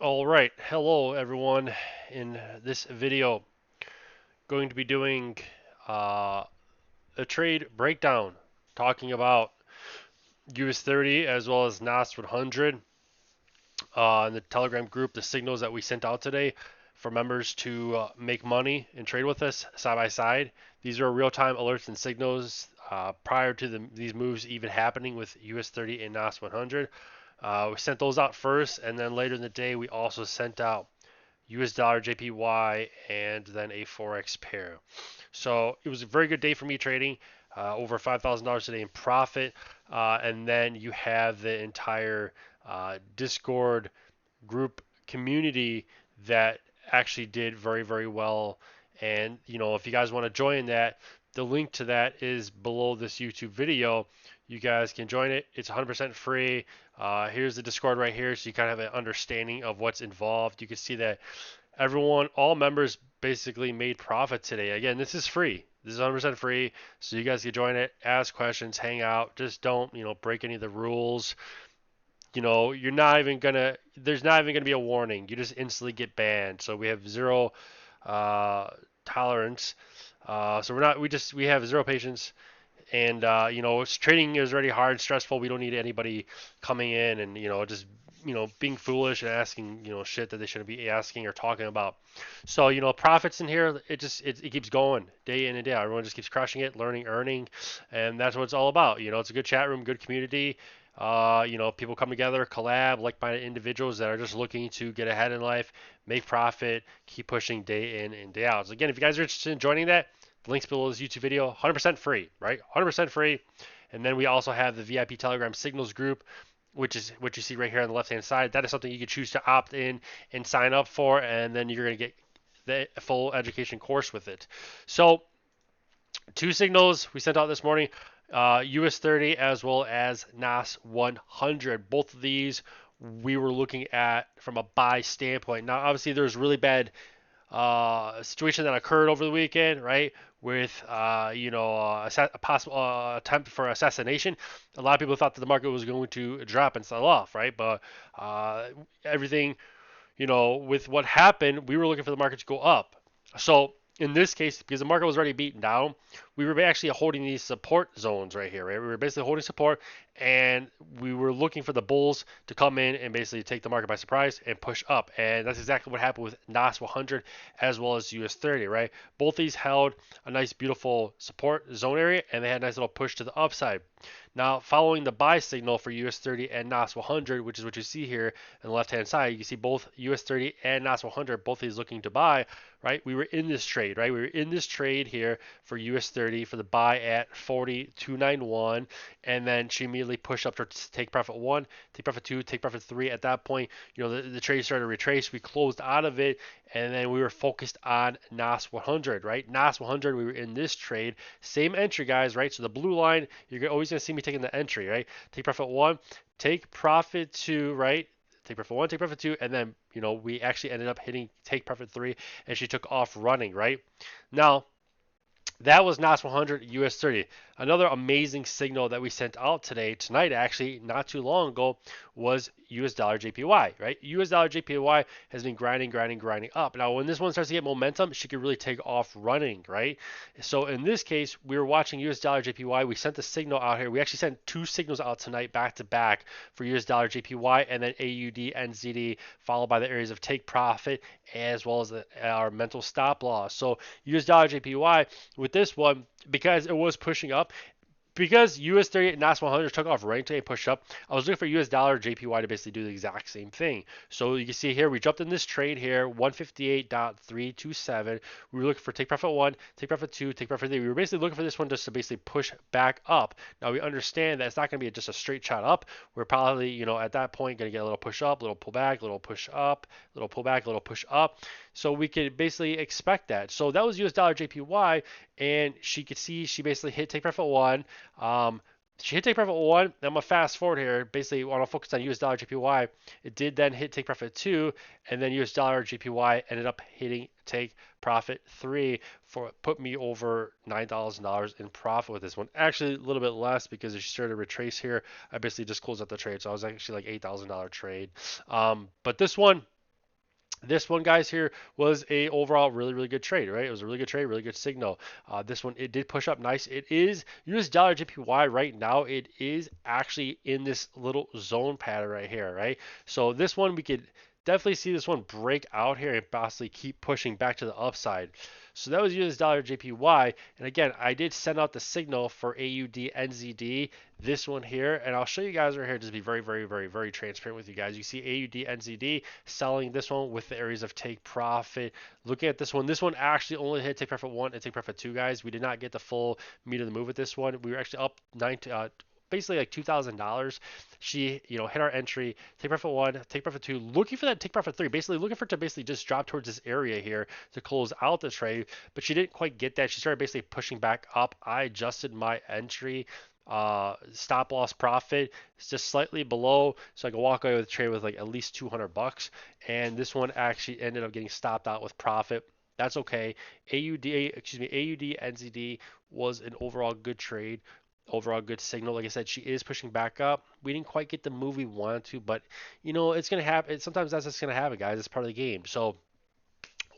All right, hello everyone. In this video, going to be doing uh, a trade breakdown, talking about US30 as well as Nas 100 in the Telegram group. The signals that we sent out today for members to make money and trade with us side by side. These are real-time alerts and signals prior to these moves even happening with US30 and Nas 100. We sent those out first, and then later in the day we also sent out US dollar JPY, and then a Forex pair. So it was a very good day for me trading, over $5,000 today in profit. And then you have the entire Discord group community that actually did very, very well. And, if you guys want to join that, the link to that is below this YouTube video. You guys can join it. It's 100% free. Here's the Discord right here, so you kind of have an understanding of what's involved. You can see that all members basically made profit today. Again, this is free. This is 100% free, so you guys can join it, ask questions, hang out. Just don't, break any of the rules. You're not even gonna. There's not even gonna be a warning. You just instantly get banned. So we have zero uh, tolerance. So we're not. We have zero patience. And trading is already hard, stressful. We don't need anybody coming in and just being foolish and asking shit that they shouldn't be asking or talking about. So profits in here, it keeps going day in and day out. Everyone just keeps crushing it, learning, earning, and that's what it's all about. It's a good chat room, good community. People come together, collab, like-minded individuals that are just looking to get ahead in life, make profit, keep pushing day in and day out. So again, if you guys are interested in joining that, the link's below this YouTube video. 100% free, right? 100% free. And then we also have the VIP Telegram Signals group, which is what you see right here on the left-hand side. That is something you can choose to opt in and sign up for, and then you're going to get the full education course with it. So, two signals we sent out this morning, US30 as well as NAS 100. Both of these we were looking at from a buy standpoint. Now, obviously, there's really bad situation that occurred over the weekend, right? With a possible attempt for assassination. A lot of people thought that the market was going to drop and sell off, right? But everything, with what happened, we were looking for the market to go up. So in this case, because the market was already beaten down, we were actually holding these support zones right here, right? We were basically holding support, and we were looking for the bulls to come in and basically take the market by surprise and push up. And that's exactly what happened with NAS 100 as well as US30, right? Both these held a nice, beautiful support zone area, and they had a nice little push to the upside. Now, following the buy signal for US30 and NAS 100, which is what you see here on the left-hand side, you can see both US30 and NAS 100, both of these looking to buy, right? We were in this trade, right? We were in this trade here for US30 for the buy at 42.91, and then she immediately pushed up to take profit one, take profit two, take profit three. At that point, the trade started to retrace. We closed out of it, and then we were focused on NAS 100, right? NAS 100, we were in this trade. Same entry, guys, right? So the blue line, you're always going to see me taking the entry, right? Take profit one, take profit two, right? Take profit one, take profit two, and then, we actually ended up hitting take profit three, and she took off running, right? Now, that was NAS 100 US30. Another amazing signal that we sent out tonight actually, not too long ago, was US dollar JPY, right? US dollar JPY has been grinding up. Now, when this one starts to get momentum, she could really take off running, right? So in this case, we were watching US dollar JPY. We sent the signal out here. We actually sent two signals out tonight back to back for US dollar JPY and then AUD NZD, followed by the areas of take profit as well as our mental stop loss. So US dollar JPY with this one, because it was pushing up, because US30 and NAS 100 took off right today and pushed up, I was looking for US dollar JPY to basically do the exact same thing. So you can see here, we jumped in this trade here, 158.327. We were looking for take profit one, take profit two, take profit three. We were basically looking for this one just to basically push back up. Now we understand that it's not going to be just a straight shot up. We're probably, at that point going to get a little push up, little pull back, little push up, little pull back, little push up. So we could basically expect that. So that was US dollar JPY, and she could see she basically hit take profit one. She hit take profit one. I'm gonna fast forward here. Basically, want to focus on US dollar JPY. It did then hit take profit two, and then US dollar JPY ended up hitting take profit three for put me over $9,000 in profit with this one. Actually, a little bit less because she started to retrace here. I basically just closed out the trade, so I was actually like $8,000 trade. But this one, This one, guys, here was a overall really good trade, right? It was a really good trade, really good signal. This one, it did push up nice. It is US dollar JPY right now. It is actually in this little zone pattern right here, right? So this one, we could definitely see this one break out here and possibly keep pushing back to the upside. So that was US dollar JPY. And again, I did send out the signal for AUD NZD, this one here, and I'll show you guys right here just to be very transparent with you guys. You see AUD NZD selling this one with the areas of take profit. Looking at this one actually only hit take profit 1 and take profit 2, guys. We did not get the full meat of the move with this one. We were actually up basically like $2,000. She, hit our entry, take profit 1, take profit 2, looking for that take profit 3, basically looking for it to basically just drop towards this area here to close out the trade, but she didn't quite get that. She started basically pushing back up. I adjusted my entry stop loss profit. It's just slightly below, so I can walk away with a trade with like at least 200 bucks. And this one actually ended up getting stopped out with profit. That's okay. AUD NZD was an overall good trade, overall good signal. Like I said, she is pushing back up. We didn't quite get the move we wanted to, but it's gonna happen. Sometimes that's just gonna happen, guys. It's part of the game. So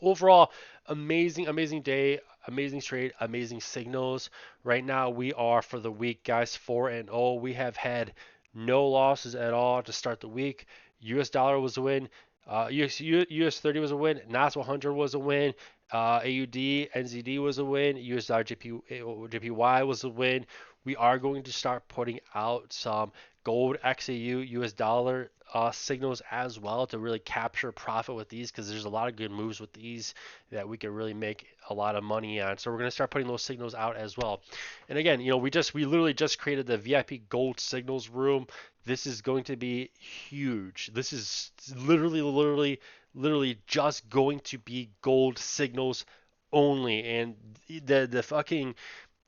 overall, amazing day, amazing trade, amazing signals. Right now, we are for the week, guys, 4-0. We have had no losses at all to start the week. US dollar was a win. US 30 was a win. Nas 100 was a win. AUD NZD was a win. US dollar JPY was a win. We are going to start putting out some gold XAU US dollar signals as well to really capture profit with these, because there's a lot of good moves with these that we can really make a lot of money on. So we're going to start putting those signals out as well. And again, we literally just created the VIP gold signals room. This is going to be huge. This is literally just going to be gold signals only. And the fucking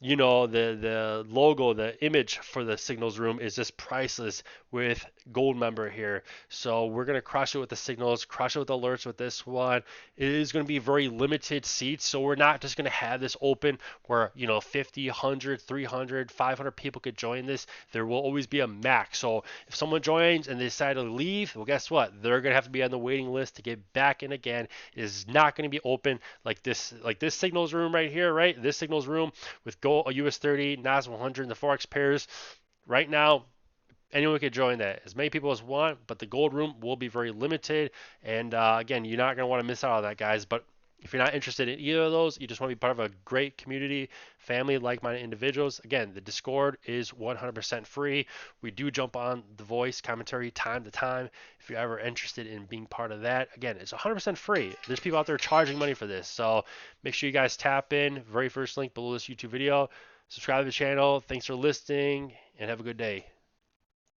the logo, the image for the signals room is just priceless with gold member here. So we're going to crush it with the signals, crush it with alerts with this one. It is going to be very limited seats, so we're not just going to have this open where 50, 100, 300, 500 people could join this. There will always be a max. So if someone joins and they decide to leave, well, guess what? They're going to have to be on the waiting list to get back in again. It is not going to be open like this signals room right here, right? This signals room with gold, US30, Nas 100, and the Forex pairs. Right now, anyone could join that, as many people as want, but the gold room will be very limited. And again, you're not going to want to miss out on that, guys. But if you're not interested in either of those, you just want to be part of a great community, family, like-minded individuals, again, the Discord is 100% free. We do jump on the voice commentary time to time. If you're ever interested in being part of that, again, it's 100% free. There's people out there charging money for this, so make sure you guys tap in. Very first link below this YouTube video. Subscribe to the channel. Thanks for listening, and have a good day.